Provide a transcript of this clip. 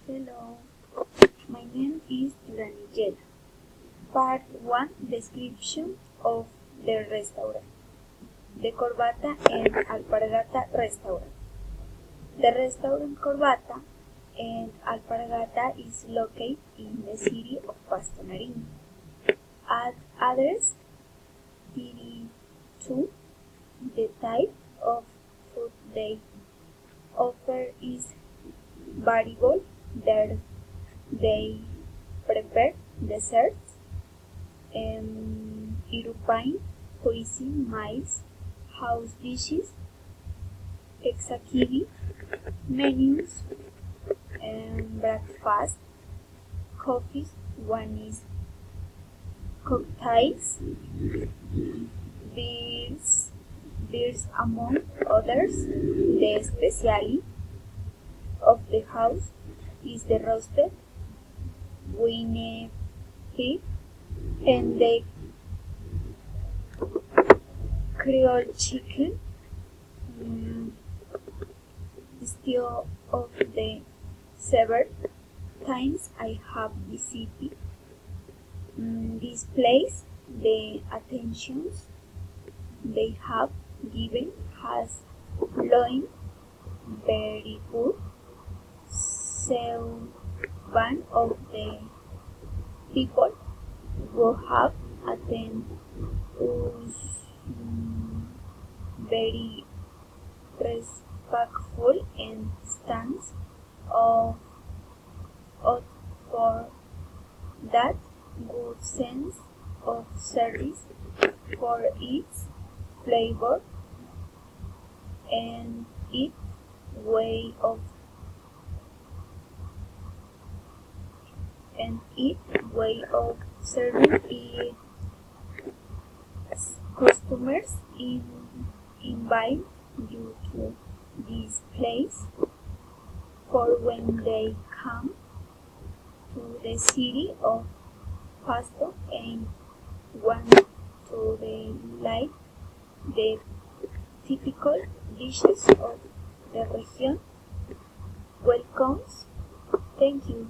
Hello, my name is Daniela. Part 1 Description of the restaurant. The Corbata and Alpargata restaurant. The restaurant Corbata and Alpargata is located in the city of Pasto Nariño. At address 32. The type of food they offer is variable. There they prepare desserts, European cuisine, meals, house dishes, executive menus, breakfast, coffees, one is cocktails, beers among others. The specialty of the house is the roasted wine beef and the Creole chicken. Still of the several times I have visited this place, the attentions they have given has been very good. So one of the people who have attended was very respectful and stands of for that good sense of service for its flavor and its way of serving its customers. Invite you to this place for when they come to the city of Pasto and want to like the typical dishes of the region. Welcome. Thank you.